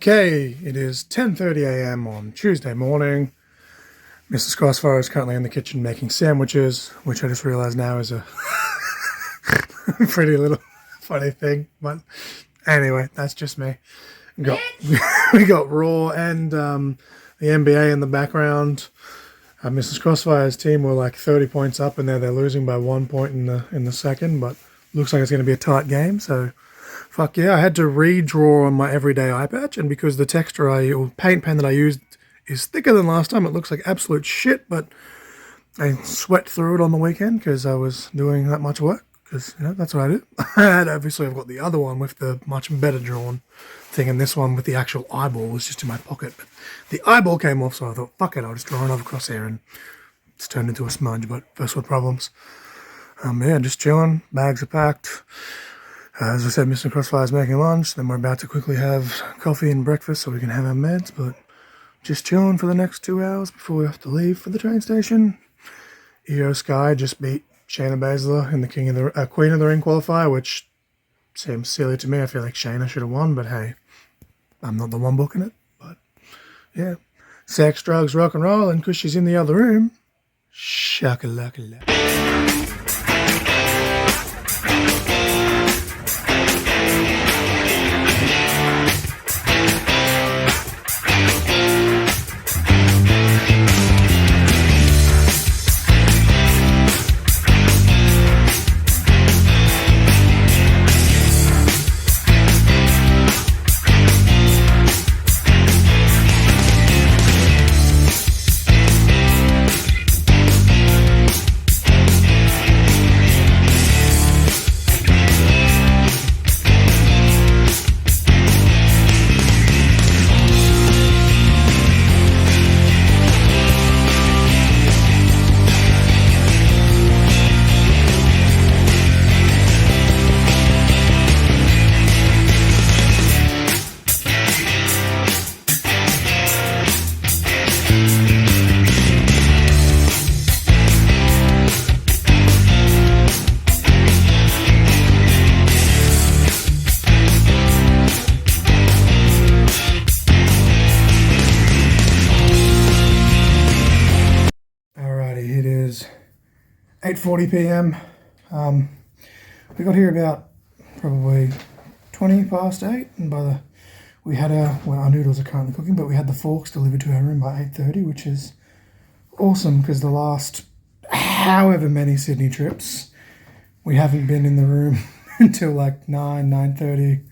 Okay, it is 10:30 a.m. on Tuesday morning. Mrs. Crossfire is currently in the kitchen making sandwiches, which I just realized now is a pretty little funny thing. But anyway, that's just me. We got Raw and the NBA in the background. Mrs. Crossfire's team were like 30 points up, and they're losing by 1 point in the second, but looks like it's going to be a tight game. So, fuck yeah! I had to redraw on my everyday eye patch, and because the texture or paint pen that I used is thicker than last time, it looks like absolute shit. But I sweat through it on the weekend because I was doing that much work. Because that's what I do. And obviously, I've got the other one with the much better drawn thing, and this one with the actual eyeball was just in my pocket. But the eyeball came off, so I thought, fuck it, I'll just draw another crosshair, and it's turned into a smudge. But first world problems. Yeah, just chilling. Bags are packed. As I said, Mr. Crossfire's making lunch. Then we're about to quickly have coffee and breakfast so we can have our meds. But just chilling for the next 2 hours before we have to leave for the train station. Io Sky just beat Shayna Baszler in the Queen of the Ring qualifier, which seems silly to me. I feel like Shayna should have won, but hey, I'm not the one booking it. But yeah, sex, drugs, rock and roll, and because she's in the other room, shakalaka. It is 8:40 p.m. We got here about probably 20 past 8, and our noodles are currently cooking, but we had the forks delivered to our room by 8:30, which is awesome because the last however many Sydney trips, we haven't been in the room until like 9:30.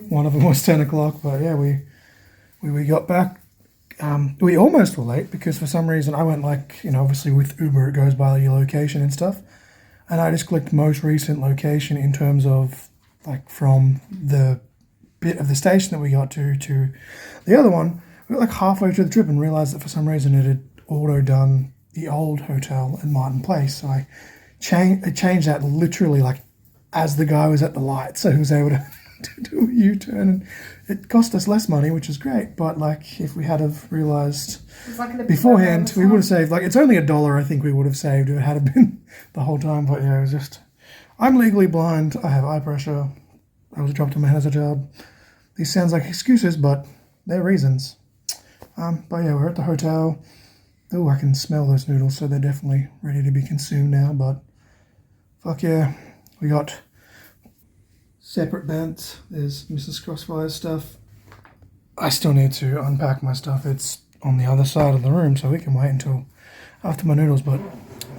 One of them was 10 o'clock, but yeah, we got back. We almost were late because for some reason I went obviously with Uber it goes by your location and stuff, and I just clicked most recent location in terms of like from the bit of the station that we got to the other one. We got like halfway through the trip and realised that for some reason it had auto done the old hotel in Martin Place, so I changed that literally like as the guy was at the light, so he was able to do a U-turn, and it cost us less money, which is great, but like if we had have realised beforehand, we would have saved, like it's only $1 I think we would have saved if it had been the whole time. But yeah, it was just, I'm legally blind, I have eye pressure, I was dropped in my head as a child. These sounds like excuses, but they're reasons. But yeah, we're at the hotel. Oh, I can smell those noodles, so they're definitely ready to be consumed now. But fuck yeah, we got separate beds. There's Mrs. Crossfire's stuff. I still need to unpack my stuff. It's on the other side of the room, so we can wait until after my noodles. But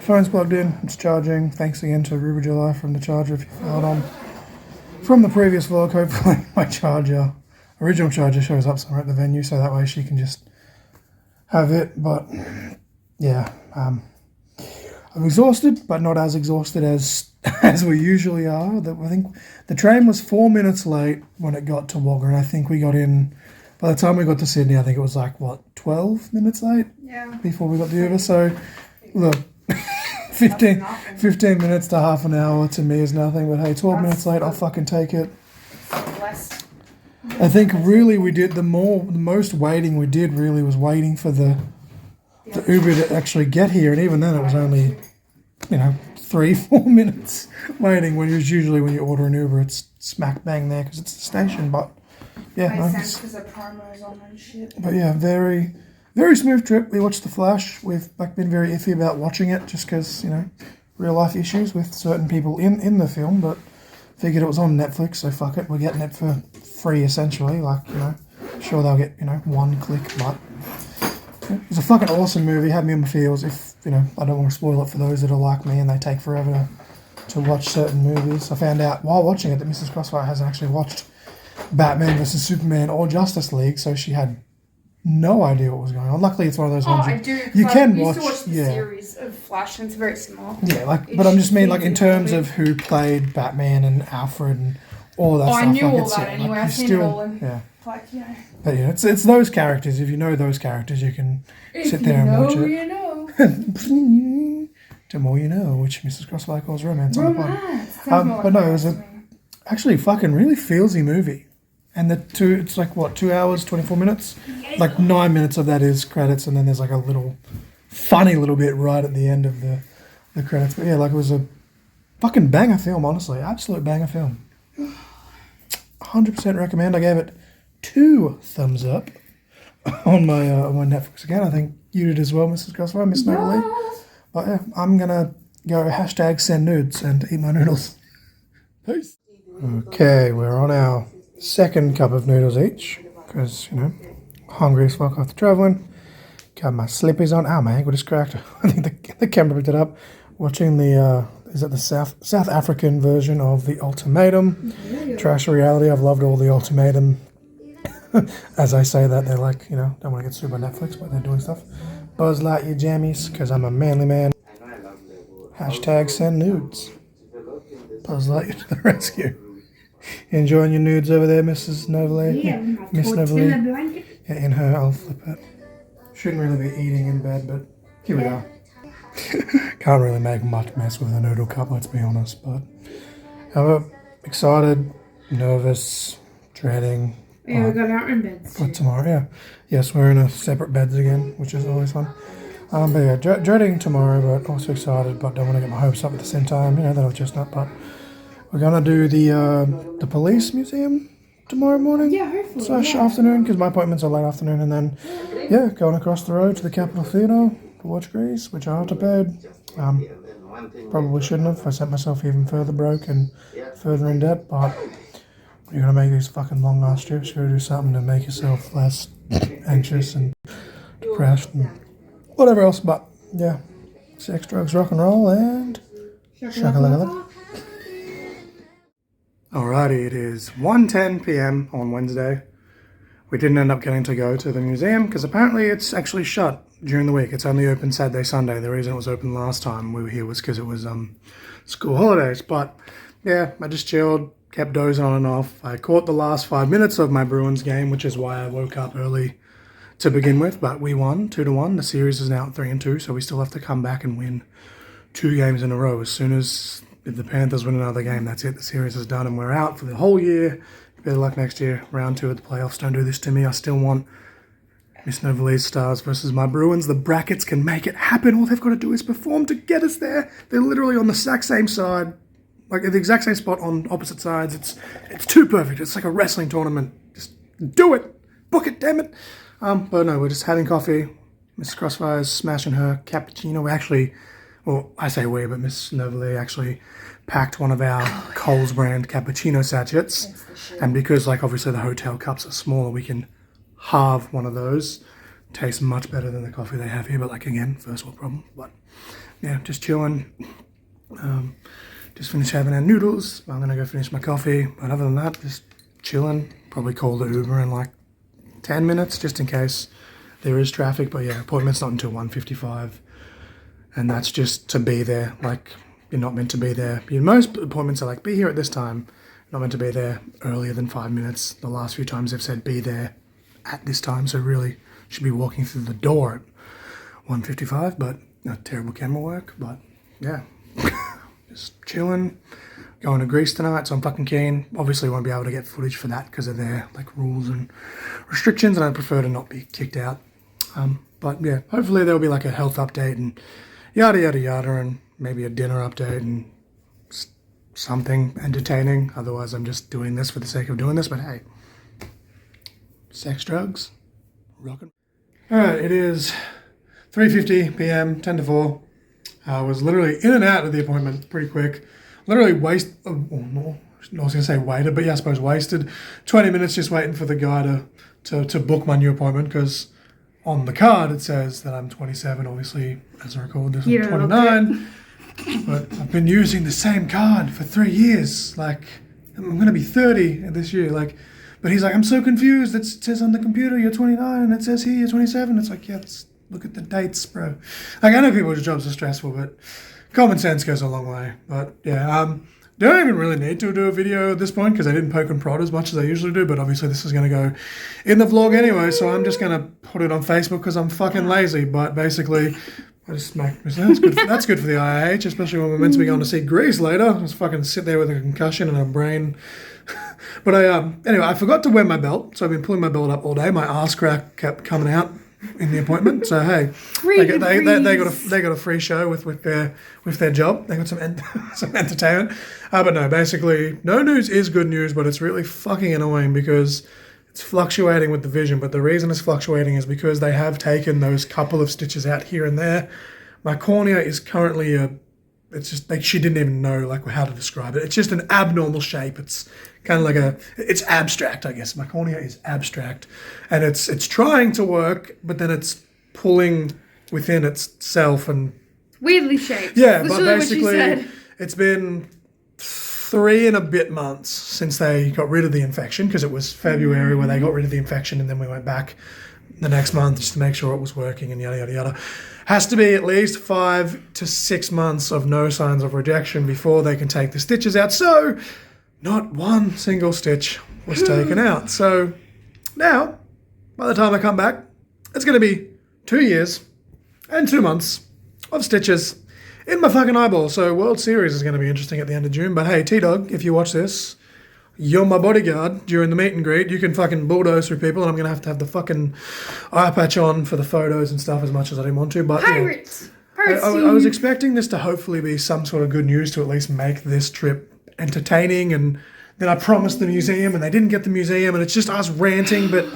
phone's plugged in, it's charging. Thanks again to Ruby July from the charger if you found on from the previous vlog. Hopefully my original charger shows up somewhere at the venue, so that way she can just have it. But yeah, I'm exhausted, but not as exhausted as we usually are. I think the train was 4 minutes late when it got to Wagga, and I think we got in, by the time we got to Sydney, I think it was like, 12 minutes late? Yeah. Before we got the Uber. So, look, 15 minutes to half an hour to me is nothing, but hey, 12 minutes late, I'll fucking take it. Less. I think really we did, the most waiting we did really was waiting for the Uber to actually get here, and even then it was only, 3-4 minutes waiting, when usually when you order an Uber it's smack bang there because it's the station. But yeah, Makes no, sense because the promos on and shit. but yeah, very, very smooth trip. We watched The Flash. We've like been very iffy about watching it just because, you know, real life issues with certain people in the film, but figured it was on Netflix, so fuck it. We're getting it for free essentially. Like, you know, sure they'll get, you know, one click, but yeah, it's a fucking awesome movie. Had me on my feels. If, you know, I don't want to spoil it for those that are like me and they take forever to watch certain movies. I found out while watching it that Mrs. Crossfire hasn't actually watched Batman vs Superman or Justice League, so she had no idea what was going on. Luckily, it's one of those ones I do. you can I watch. used to watch the Yeah, series of Flash, and it's very similar. yeah, like, but I'm just mean like in terms of who played Batman and Alfred and all that stuff. I knew like, all it's, that yeah, anyway. like, I've you seen still, it all in, yeah. like, you know. But yeah, it's those characters. If you know those characters, you can sit there and watch it. You know. The more you know, which Mrs. Crossfire calls romance on the pod. Romance. Sounds more But like no, it was romance to me. actually fucking really feelsy movie. And it's like what, 2 hours, 24 minutes? Like 9 minutes of that is credits, and then there's like a little funny little bit right at the end of the credits. But yeah, like it was a fucking banger film, honestly. Absolute banger film. 100% recommend. I gave it 2 thumbs up on my Netflix account. I think you did as well, Mrs. Crossfire, Miss Novalee. But yeah, I'm gonna go hashtag send nudes and eat my noodles. Peace. Okay, we're on our second cup of noodles each because, you know, hungry as fuck after travelling. Got my slippies on. Ow, my ankle just cracked. I think the camera picked it up. Watching the is it the South African version of The Ultimatum? Trash reality. I've loved all The Ultimatum. As I say that, they're like, you know, don't want to get sued by Netflix, but they're doing stuff. Buzz Lightyear jammies, because I'm a manly man. Hashtag send nudes. Buzz Lightyear to the rescue. Enjoying your nudes over there, Mrs. Novalee? Yeah, Miss tortilla Novalee? blanket. Yeah, in her, I'll flip it. Shouldn't really be eating in bed, but here we are. Can't really make much mess with a noodle cup, let's be honest, but however, excited, nervous, dreading. Yeah, we got our own beds. For tomorrow, yeah. Yes, we're in a separate beds again, which is always fun. But yeah, dreading tomorrow, but also excited, but don't want to get my hopes up at the same time. You know, that'll just not. But we're gonna do the police museum tomorrow morning. Yeah, hopefully. Slash afternoon, because my appointments are late afternoon, and then yeah, going across the road to the Capitol Theatre to watch Grease, which I afterpaid. Probably shouldn't have. I sent myself even further broke and further in debt, but you're gonna make these fucking long ass trips. You gotta do something to make yourself less anxious and depressed and whatever else. But yeah, sex, drugs, rock and roll, and shakalaka. Alrighty, it is 1:10 p.m. on Wednesday. We didn't end up getting to go to the museum because apparently it's actually shut during the week. It's only open Saturday, Sunday. The reason it was open last time we were here was because it was school holidays. But yeah, I just chilled, kept dozing on and off. I caught the last 5 minutes of my Bruins game, which is why I woke up early to begin with. But we won 2-1. The series is now at 3-2, so we still have to come back and win 2 games in a row. As soon as if the Panthers win another game, that's it. The series is done and we're out for the whole year. Better luck next year. Round 2 of the playoffs. Don't do this to me. I still want Miss Novalee's Stars versus my Bruins. The brackets can make it happen. All they've got to do is perform to get us there. They're literally on the exact same side, like at the exact same spot on opposite sides. It's too perfect. It's like a wrestling tournament. Just do it. Book it, damn it. But no, we're just having coffee. Miss Crossfire's smashing her cappuccino. We actually, well, I say we, but Miss Novalee actually packed one of our Coles brand cappuccino sachets. And because, like, obviously the hotel cups are smaller, we can halve one of those. Tastes much better than the coffee they have here, but, like, again, first world problem. But, yeah, just chilling. Just finished having our noodles. I'm going to go finish my coffee. But other than that, just chilling. Probably call the Uber in, like, 10 minutes, just in case there is traffic. But, yeah, appointment's not until 1:55. And that's just to be there, like... You're not meant to be there. Most appointments are like, be here at this time. You're not meant to be there earlier than 5 minutes. The last few times they've said be there at this time. So really should be walking through the door at 1:55. But terrible camera work. But yeah, just chilling. Going to Greece tonight, so I'm fucking keen. Obviously won't be able to get footage for that because of their like rules and restrictions. And I prefer to not be kicked out. But yeah, hopefully there'll be like a health update and yada yada yada and maybe a dinner update and something entertaining. Otherwise, I'm just doing this for the sake of doing this. But hey, sex, drugs, rockin'. All right, it is 3:50 p.m., 10 to 4. I was literally in and out of the appointment pretty quick. Literally waited, but yeah, I suppose wasted 20 minutes just waiting for the guy to book my new appointment, because on the card it says that I'm 27, obviously, as I record this, I'm 29. But I've been using the same card for 3 years. Like, I'm going to be 30 this year. Like, but he's like, I'm so confused. It says on the computer you're 29 and it says here you're 27. It's like, yeah, look at the dates, bro. Like, I know people's jobs are stressful, but common sense goes a long way. But yeah, don't even really need to do a video at this point because I didn't poke and prod as much as I usually do. But obviously this is going to go in the vlog anyway, so I'm just going to put it on Facebook because I'm fucking lazy. But basically, I just make that's good. That's good for the IH, especially when we're meant to be going to see Grease later. Just fucking sit there with a concussion and a brain. But anyway, I forgot to wear my belt, so I've been pulling my belt up all day. My ass crack kept coming out in the appointment. So hey, they got a free show with their job. They got some entertainment. But no, basically, no news is good news, but it's really fucking annoying because it's fluctuating with the vision. But the reason it's fluctuating is because they have taken those couple of stitches out here and there. My cornea is currently it's just like, she didn't even know like how to describe it. It's just an abnormal shape. It's kind of like it's abstract, I guess. My cornea is abstract, and it's trying to work, but then it's pulling within itself and weirdly shaped. Yeah, That's but really basically, it's been 3 and a bit months since they got rid of the infection, because it was February where they got rid of the infection, and then we went back the next month just to make sure it was working and yada yada yada. Has to be at least 5 to 6 months of no signs of rejection before they can take the stitches out. So not one single stitch was taken out. So now, by the time I come back, it's going to be 2 years and 2 months of stitches in my fucking eyeball. So World Series is going to be interesting at the end of June. But hey, T-Dog, if you watch this, you're my bodyguard during the meet and greet. You can fucking bulldoze through people, and I'm going to have the fucking eye patch on for the photos and stuff as much as I didn't want to. But Pirates! Yeah, I was expecting this to hopefully be some sort of good news to at least make this trip entertaining. And then I promised the museum, and they didn't get the museum, and it's just us ranting. But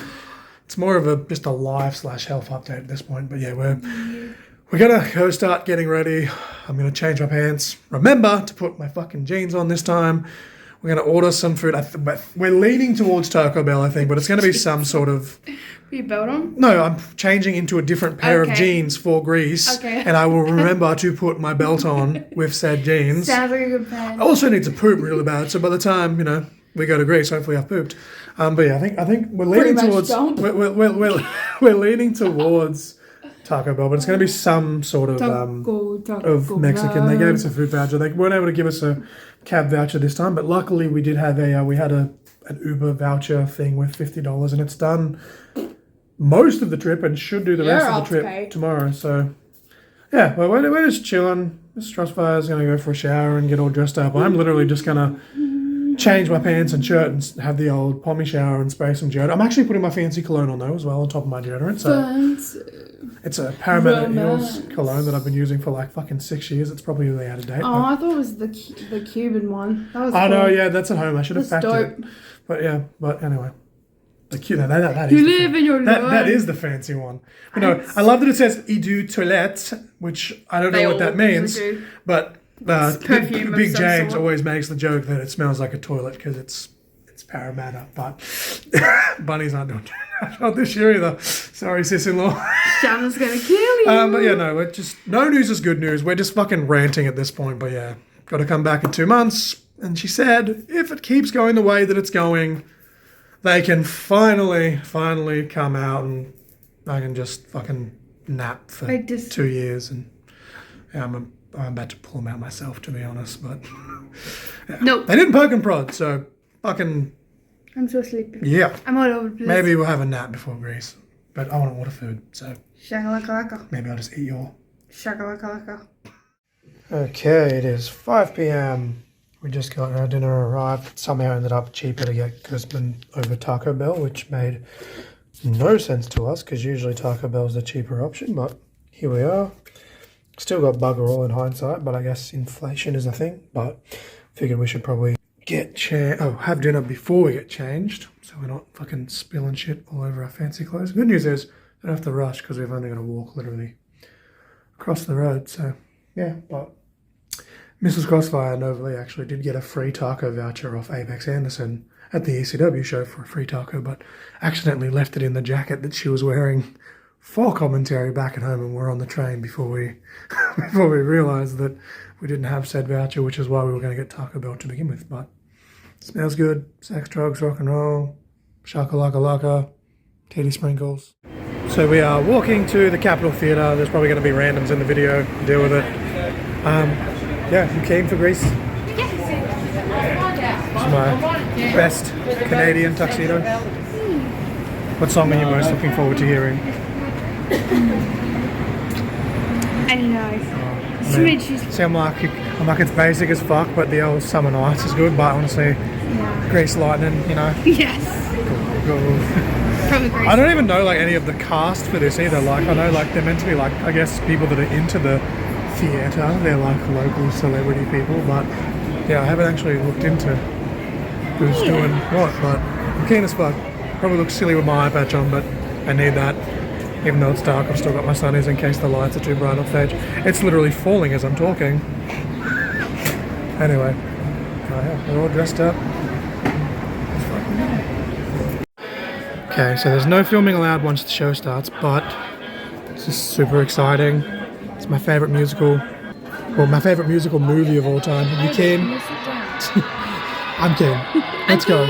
it's more of just a life/health update at this point. But yeah, we're going to go start getting ready. I'm going to change my pants. Remember to put my fucking jeans on this time. We're going to order some food. We're leaning towards Taco Bell, I think, but it's going to be some sort of... Put your belt on? No, I'm changing into a different pair of jeans for Grease. Okay. And I will remember to put my belt on with said jeans. Sounds like a good plan. I also need to poop really bad, so by the time, we go to Greece, hopefully I've pooped. But yeah, I think we're leaning towards... We're leaning towards Taco Bell, but it's going to be some sort of Mexican. They gave us a food voucher. They weren't able to give us a cab voucher this time, but luckily we did have an Uber voucher thing with $50, and it's done most of the trip and should do the rest of the trip tomorrow. So yeah, well, we're just chilling. Miss Trustfire's going to go for a shower and get all dressed up. I'm literally just going to change my pants and shirt and have the old pommy shower and spray some deodorant. I'm actually putting my fancy cologne on though as well on top of my deodorant. So it's a Paramount Hills cologne that I've been using for like fucking 6 years. It's probably really out of date. Oh, I thought it was the Cuban one. That was I know, yeah, that's at home. I should have packed it. But yeah, anyway. The Cuban, that is the fancy one. I love that it says Eau Toilette, which I don't know what that means. But Big James always makes the joke that it smells like a toilet because it's Parramatta. But Bunny's not doing that. Not this year either. Sorry, sis-in-law. Shannon's gonna kill you. But yeah, no, we're just no news is good news. We're just fucking ranting at this point. But yeah, got to come back in 2 months. And she said, if it keeps going the way that it's going, they can finally come out and I can just fucking nap for 2 years. And yeah, I'm about to pull them out myself, to be honest. But yeah. Nope. They didn't poke and prod, so fucking... I'm so sleepy. Yeah. I'm all over the place. Maybe we'll have a nap before Grease. But I want to order food, so... Shakalaka. Maybe I'll just eat your... Shakalaka. Okay, it is 5 p.m. We just got our dinner arrived. Somehow ended up cheaper to get Guzman over Taco Bell, which made no sense to us because usually Taco Bell's the cheaper option, but here we are. Still got bugger all in hindsight, but I guess inflation is a thing. But figured we should probably have dinner before we get changed, so we're not fucking spilling shit all over our fancy clothes. Good news is we don't have to rush because we've only got to walk literally across the road. So yeah, but Mrs. Crossfire notably actually did get a free taco voucher off Apex Anderson at the ECW show for a free taco, but accidentally left it in the jacket that she was wearing for commentary back at home, and we're on the train before we before we realised that we didn't have said voucher, which is why we were going to get Taco Bell to begin with. But smells good, sex, drugs, rock and roll, shakalaka laka, titty sprinkles. So we are walking to the Capitol Theatre. There's probably going to be randoms in the video. Deal with it. Yeah, you came for Greece? It's my best Canadian tuxedo. What song are you most looking forward to hearing? Any nice. See, I'm like, it's basic as fuck, but the old Summer Nights is good, but honestly, Grease Lightning, you know. Yes. Cool. Probably Grease. I don't even know like any of the cast for this either. Like, I know like they're meant to be like, I guess, people that are into the theatre. They're like local celebrity people, but yeah, I haven't actually looked into who's doing what, but I'm keen as fuck. Probably looks silly with my eye patch on, but I need that. Even though it's dark, I've still got my sunnies in case the lights are too bright off stage. It's literally falling as I'm talking. Anyway, yeah, we're all dressed up. Okay, so there's no filming allowed once the show starts, but this is super exciting. It's my favourite musical, well, my favourite musical movie of all time. Are you keen? I'm keen. Let's go.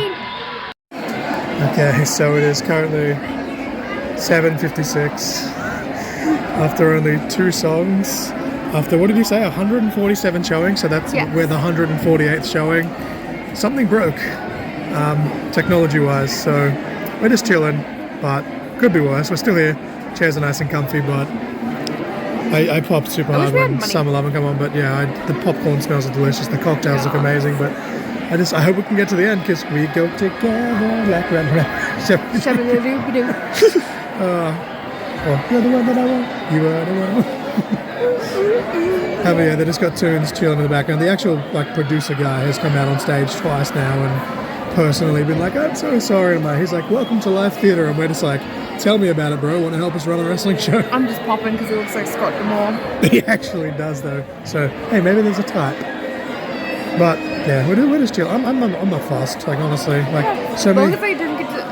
Okay, so it is currently 7:56 after only 2 songs. After, what did you say, 147 showings? So that's we're the 148th showing. Something broke, technology-wise. So we're just chilling, but could be worse. We're still here. Chairs are nice and comfy, but I popped super hard when Summer Love come on. But yeah, the popcorn smells are delicious. The cocktails look amazing, but I hope we can get to the end because we go together like you're the one that I want. You are the one. But yeah, they just got tunes chilling in the background. The actual like producer guy has come out on stage twice now and personally been like, "I'm so sorry," and he's like, "Welcome to live theatre," and we're just like, "Tell me about it, bro. Want to help us run a wrestling show?" I'm just popping because he looks like Scott Demore. He actually does though. So hey, maybe there's a type. But yeah, we're just chill. I'm not fussed. Like honestly, like so many.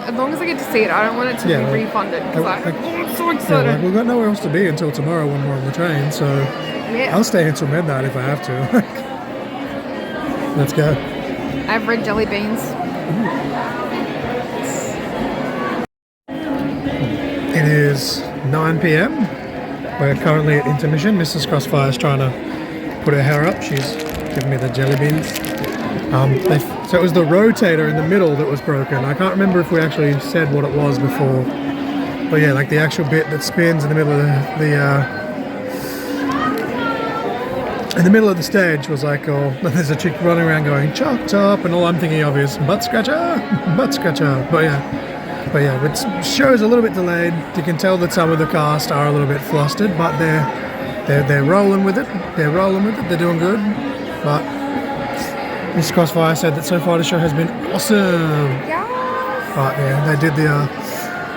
As long as I get to see it, I don't want it to be refunded because I'm so excited. Yeah, like, we've got nowhere else to be until tomorrow when we're on the train. So I'll stay until midnight if I have to. Let's go. I have red jelly beans. It is 9 p.m. We're currently at intermission. Mrs. Crossfire is trying to put her hair up. She's giving me the jelly beans. So it was the rotator in the middle that was broken. I can't remember if we actually said what it was before. But yeah, like the actual bit that spins in the middle of the stage was like, oh, there's a chick running around going chop chop, and all I'm thinking of is butt scratcher, butt scratcher. But yeah, the show's a little bit delayed. You can tell that some of the cast are a little bit flustered, but they're rolling with it. They're rolling with it. They're doing good. But Miss Crossfire said that so far the show has been awesome. Yeah. But yeah, they did the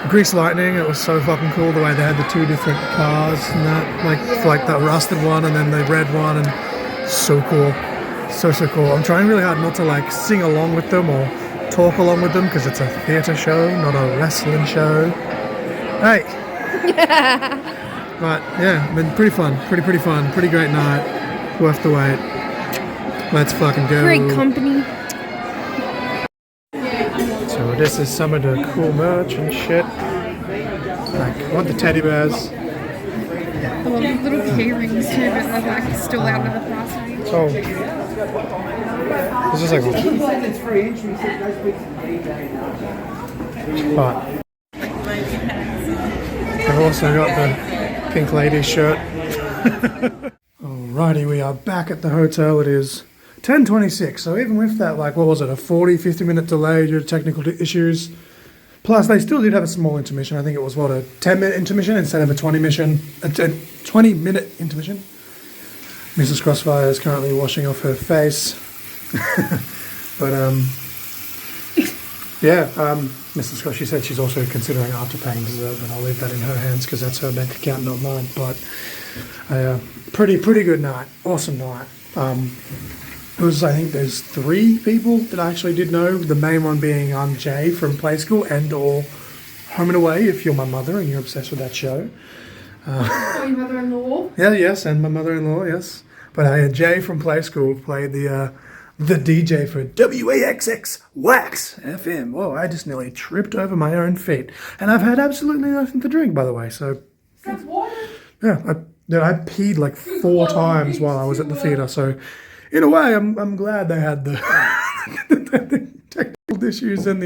Grease Lightning. It was so fucking cool the way they had the 2 different cars and that, like the rusted one and then the red one, and so cool, so cool. I'm trying really hard not to like sing along with them or talk along with them because it's a theatre show, not a wrestling show. Hey. But yeah, been pretty fun, pretty fun, pretty great night, worth the wait. Let's fucking go. Great company. So this is some of the cool merch and shit. Like, I want the teddy bears. I love the little key rings too, but they're like still out of the price range. Oh. This is like... But I've also got the Pink Lady shirt. Alrighty, we are back at the hotel. It is 10:26, so even with that, like, what was it, a 40-50 minute delay due to technical issues, plus they still did have a small intermission. I think it was, what, a 10-minute intermission instead of a 20-minute intermission. Mrs. Crossfire is currently washing off her face. But yeah, Mrs. Scott, she said she's also considering after-paying dessert, but I'll leave that in her hands because that's her bank account, not mine. But pretty good night, awesome night. It was, I think there's 3 people that I actually did know. The main one being Jay from Play School and/or Home and Away, if you're my mother and you're obsessed with that show. Oh, your mother-in-law? Yeah, yes, and my mother-in-law, yes. But Jay from Play School played the DJ for WAXX Wax FM. Whoa, I just nearly tripped over my own feet. And I've had absolutely nothing to drink, by the way, so... That's water. Yeah, I peed like 4 times while I was at the theatre, so in a way, I'm glad they had the technical issues and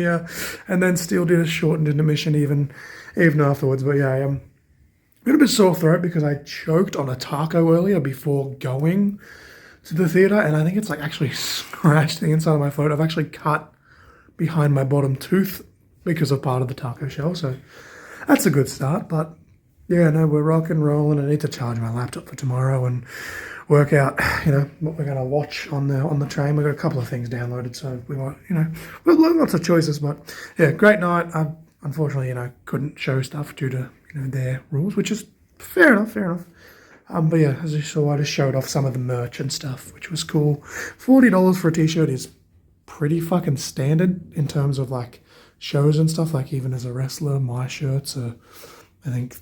and then still did a shortened intermission even afterwards. But yeah, a little bit sore throat because I choked on a taco earlier before going to the theatre, and I think it's like actually scratched the inside of my throat. I've actually cut behind my bottom tooth because of part of the taco shell, so that's a good start. But yeah, no, we're rock and rolling. I need to charge my laptop for tomorrow and work out, what we're going to watch on the train. We've got a couple of things downloaded, so we might, we've got lots of choices. But yeah, great night. I unfortunately, couldn't show stuff due to their rules, which is fair enough. But yeah, as you saw, I just showed off some of the merch and stuff, which was cool. $40 for a t-shirt is pretty fucking standard in terms of like shows and stuff. Like even as a wrestler, my shirts are, I think,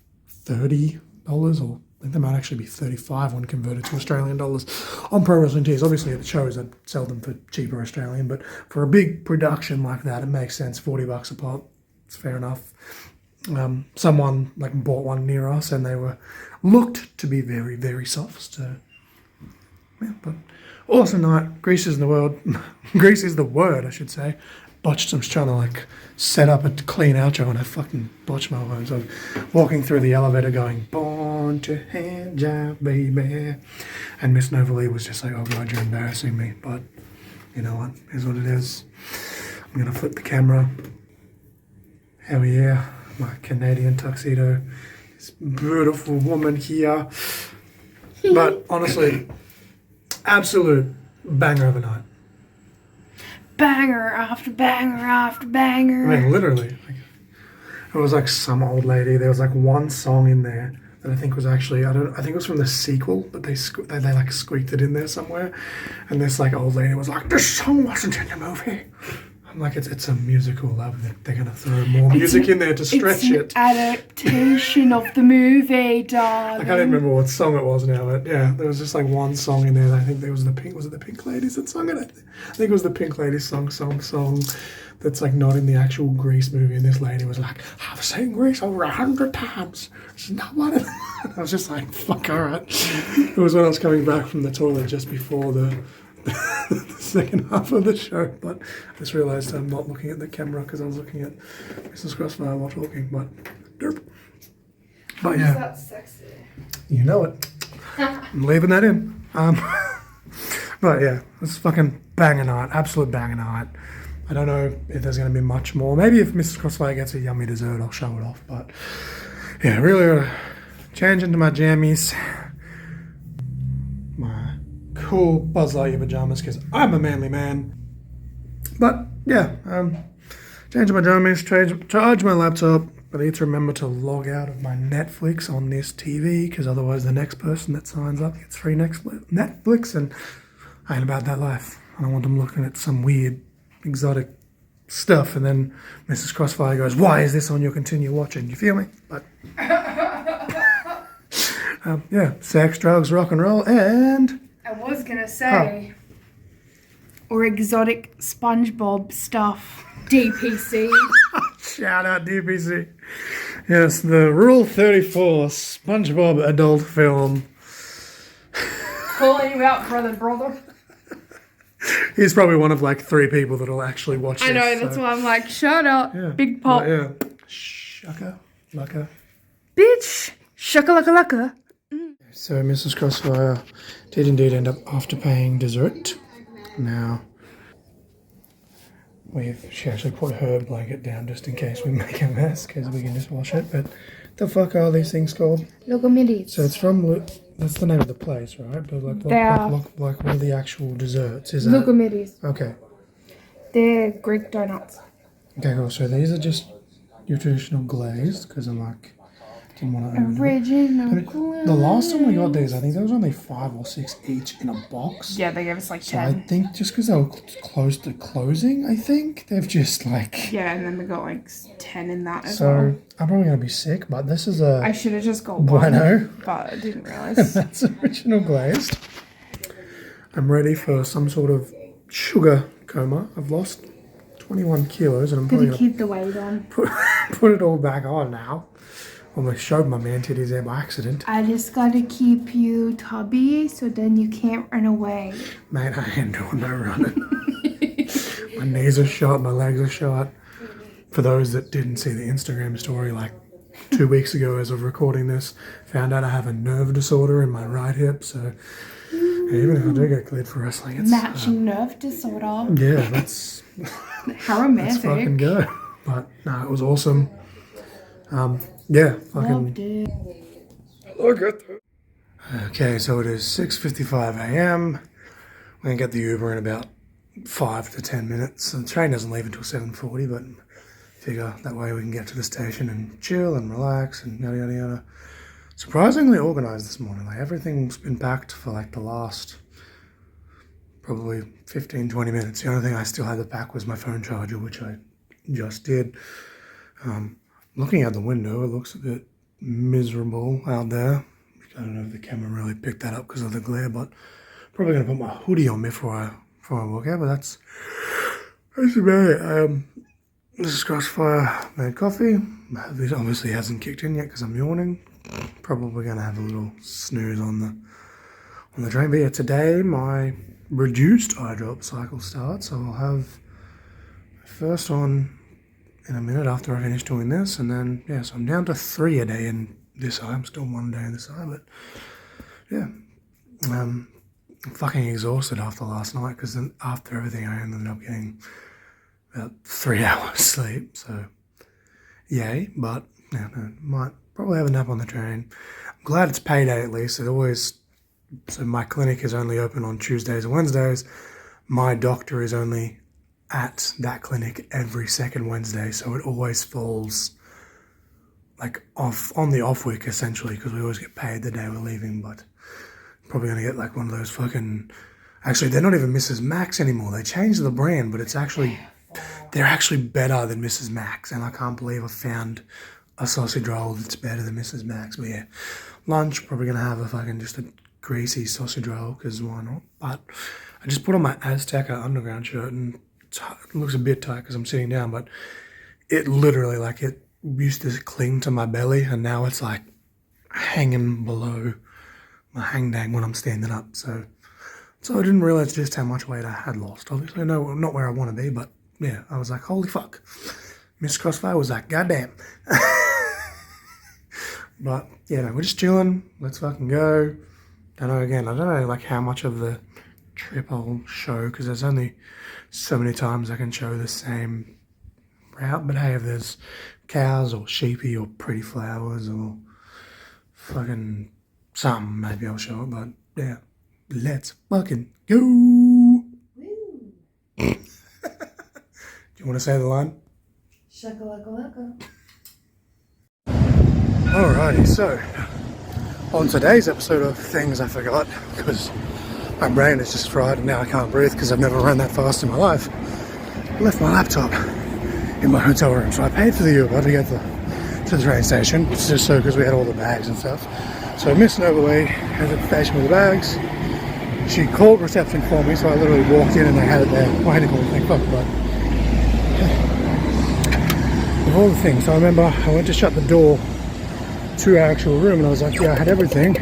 $30, or I think they might actually be 35 when converted to Australian dollars on Pro Wrestling Tees. Obviously at the shows I'd sell them for cheaper Australian, but for a big production like that, it makes sense. $40 a pop, it's fair enough. Someone like bought one near us and they looked to be very, very soft. So yeah, but awesome night. Grease is the word, I should say. Botched. I was trying to like set up a clean outro and I fucking botched my words. I was walking through the elevator going, "Born to hand job, baby," and Miss Novalee was just like, "Oh God, you're embarrassing me." But you know what? Here's what it is. I'm gonna flip the camera. Hell yeah, my Canadian tuxedo. This beautiful woman here. But honestly, absolute banger of a night. Banger after banger after banger. I mean, literally. Like, it was like some old lady. There was like one song in there that I think was actually, I think it was from the sequel, but they like squeaked it in there somewhere. And this like old lady was like, "This song wasn't in the movie." I'm like, it's a musical, love. They're going to throw more music in there to stretch it. It's an adaptation of the movie, darling. I can't even remember what song it was now, but yeah, there was just like one song in there that I think there was was it the Pink Ladies that sung it? I think it was the Pink Ladies song that's like not in the actual Grease movie, and this lady was like, "I've seen Grease over 100 times. It's not one of them." I was just like, fuck, alright. It was when I was coming back from the toilet just before the second half of the show, but I just realised I'm not looking at the camera because I was looking at Mrs. Crossfire while talking, but derp. But yeah. That's sexy. You know it. I'm leaving that in. But yeah, it's fucking banger night, absolute banger night. I don't know if there's going to be much more. Maybe if Mrs. Crossfire gets a yummy dessert, I'll show it off. But yeah, really gotta change into my jammies, my cool Buzz Lightyear pajamas, because I'm a manly man. But yeah, change my jammies, charge my laptop. I need to remember to log out of my Netflix on this TV, because otherwise the next person that signs up gets free Netflix, and I ain't about that life. I don't want them looking at some weird exotic stuff and then Mrs. Crossfire goes, "Why is this on your continue watching?" You feel me? But yeah, sex, drugs, rock and roll, and I was gonna say, or exotic SpongeBob stuff. DPC. Shout out DPC. Yes, the Rule 34 SpongeBob adult film. Calling you out, brother. He's probably one of like 3 people that'll actually watch this. I know, that's why I'm like, shout out, yeah. big pop. But yeah, shaka laka. Bitch, shaka laka laka. So Mrs. Crossfire did indeed end up after paying dessert. Now, she actually put her blanket down just in case we make a mess, because we can just wash it. But the fuck are these things called? Logomidis. So it's from, that's the name of the place, right? But like what are the actual desserts? Is that? Logomidis. Okay. They're Greek donuts. Okay, cool. So these are just your traditional glazed, because I'm like, didn't want to overdo it. Original The last time we got these, I think there was only 5 or 6 each in a box. Yeah, they gave us like So I 10. think just because they were close to closing, I think they've just like. Yeah, and then we got like 10 in that as well. So I'm probably gonna be sick, but this is a. I should have just got Bueno. one, but I didn't realize. That's original glazed. I'm ready for some sort of sugar coma. I've lost 21 kilos, and I'm probably Gotta gonna keep the weight on. put it all back on now. Almost showed my man titties there by accident. I just gotta keep you tubby so then you can't run away. Mate, I ain't doing no running. My knees are shot, my legs are shot. For those that didn't see the Instagram story, like 2 weeks ago as of recording this, found out I have a nerve disorder in my right hip, so even if I do get cleared for wrestling, it's... Matching nerve disorder. Yeah, let's How romantic. fucking go. But, no, it was awesome. Yeah, fucking... Loved it. Look at that. Okay, so it is 6:55 a.m. We're going to get the Uber in about 5 to 10 minutes. The train doesn't leave until 7:40, but figure that way we can get to the station and chill and relax and yada yada yada. Surprisingly organised this morning. Like, everything's been packed for like the last probably 15-20 minutes. The only thing I still had to pack was my phone charger, which I just did. Looking out the window, it looks a bit miserable out there. I don't know if the camera really picked that up because of the glare, but probably going to put my hoodie on before I walk out, but that's about it. This is Crossfire made coffee. It obviously hasn't kicked in yet because I'm yawning. Probably going to have a little snooze on the train. But yeah, today my reduced eye drop cycle starts. So I'll have my first on in a minute after I finish doing this, and then yeah, so I'm down to 3 a day in this eye. I'm still 1 day in this eye, but yeah, I'm fucking exhausted after last night because then after everything I ended up getting about 3 hours sleep. So yay, but yeah, no, might probably have a nap on the train. I'm glad it's payday at least. So my clinic is only open on Tuesdays and Wednesdays. My doctor is only at that clinic every second Wednesday, so it always falls like off on the off week essentially, because we always get paid the day we're leaving. But I'm probably gonna get like one of those fucking, actually they're not even Mrs. Max anymore. They changed the brand, but they're actually better than Mrs. Max, and I can't believe I found a sausage roll that's better than Mrs. Max. But yeah, lunch probably gonna have just a greasy sausage roll, because why not? But I just put on my Azteca Underground shirt, and it looks a bit tight because I'm sitting down, but it literally, like, it used to cling to my belly, and now it's like hanging below my hang dang when I'm standing up. So I didn't realize just how much weight I had lost. Obviously, no, not where I want to be, but yeah, I was like, holy fuck. Miss Crossfire was like, goddamn. But yeah, no, we're just chilling. Let's fucking go. I don't know like how much of the trip I'll show, because there's only so many times I can show the same route. But hey, if there's cows or sheepy or pretty flowers or fucking something, maybe I'll show it. But yeah, let's fucking go. Do you want to say the line? Shakalaka. Alrighty, so on today's episode of Things I Forgot, because my brain is just fried and now I can't breathe because I've never run that fast in my life, I left my laptop in my hotel room. So I paid for the Uber to get to the train station, just so, because we had all the bags and stuff. So Miss Nobleway at the station with the bags. She called reception for me, so I literally walked in and they had it there waiting for me. Thank fuck, but of all the things, so I remember I went to shut the door to our actual room and I was like, yeah, I had everything.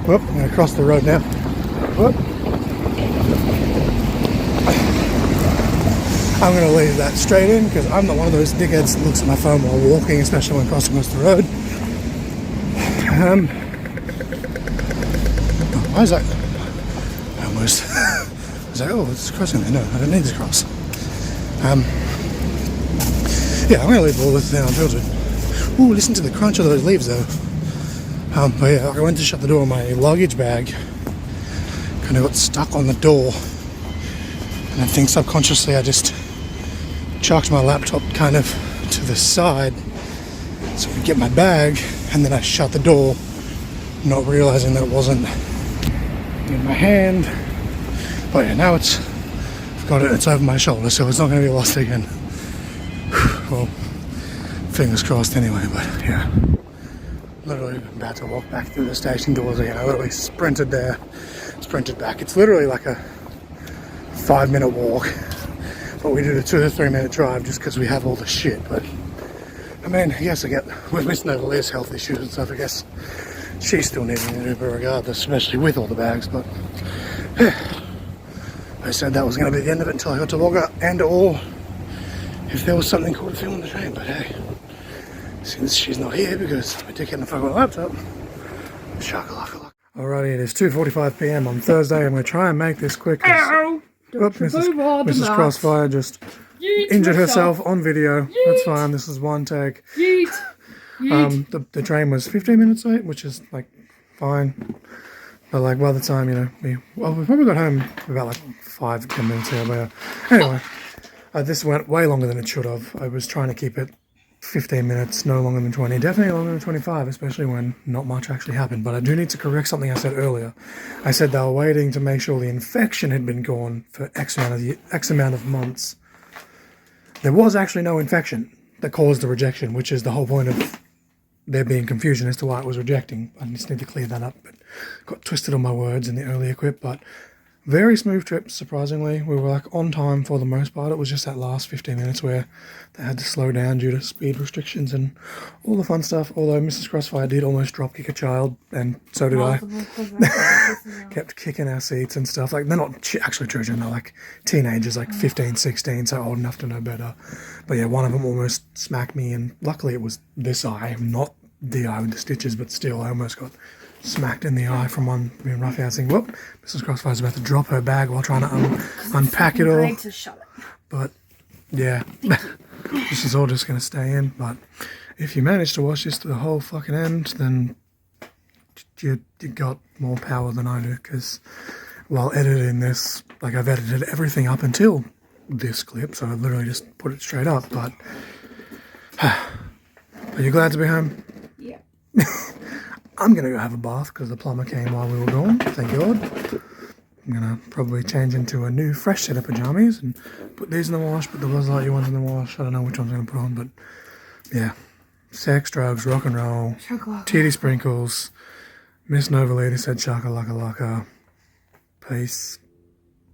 Whoop, I'm going to cross the road now. Whoop. I'm going to leave that straight in because I'm not one of those dickheads that looks at my phone while walking, especially when crossing across the road. Why is that? I almost I was like, oh, it's crossing there. No, I don't need to cross. Yeah, I'm going to leave all this there unfiltered. Ooh, listen to the crunch of those leaves though. But yeah, I went to shut the door, my luggage bag kind of got stuck on the door, and I think subconsciously I just chucked my laptop kind of to the side so I could get my bag, and then I shut the door, not realizing that it wasn't in my hand. But yeah, now I've got it, it's over my shoulder, so it's not going to be lost again. Well, fingers crossed anyway, but yeah. Literally about to walk back through the station doors again. I literally sprinted there, sprinted back. It's literally like a 5-minute walk, but we did a 2 to 3 minute drive just because we have all the shit. But I mean, I guess with Miss Novalier's health issues and stuff, I guess she's still needing an Uber regardless, especially with all the bags. But yeah, I said that was going to be the end of it until I got to Wagga, and or if there was something cool to film on the train. But hey, since she's not here because I did get in the fucking laptop, shakalaka. Alrighty, it is 2:45 p.m. on Thursday. I'm going to try and make this quick. Mrs. Crossfire just injured herself on video. That's fine. This is one take. The train was 15 minutes late, which is like fine. But like by the time, you know, we probably got home about like 5 to 10 minutes earlier. Anyway, this went way longer than it should have. I was trying to keep it 15 minutes, no longer than 20, definitely longer than 25, especially when not much actually happened. But I do need to correct something I said earlier. I said they were waiting to make sure the infection had been gone for X amount of months. There was actually no infection that caused the rejection, which is the whole point of there being confusion as to why it was rejecting. I just need to clear that up, but got twisted on my words in the earlier clip. But very smooth trip, surprisingly. We were like on time for the most part. It was just that last 15 minutes where they had to slow down due to speed restrictions and all the fun stuff. Although Mrs. Crossfire did almost drop kick a child, and so did I. Kept kicking our seats and stuff. Like, they're not actually children, they're like teenagers, like 15, 16, so old enough to know better. But yeah, one of them almost smacked me, and luckily it was this eye, not the eye with the stitches, but still I almost got smacked in the eye from one being roughhousing. Whoop! Mrs. Crossfire's about to drop her bag while trying to unpack it all. But yeah, this is all just going to stay in. But if you manage to watch this to the whole fucking end, then you got more power than I do. Because while editing this, like, I've edited everything up until this clip, so I literally just put it straight up. But are you glad to be home? Yeah. I'm going to go have a bath because the plumber came while we were gone, thank God. I'm going to probably change into a new fresh set of pajamas and put these in the wash, put the Buzz Lightyear ones in the wash. I don't know which ones I'm going to put on, but yeah. Sex, drugs, rock and roll, titty sprinkles. Miss Novalier said shaka laka laka. Peace.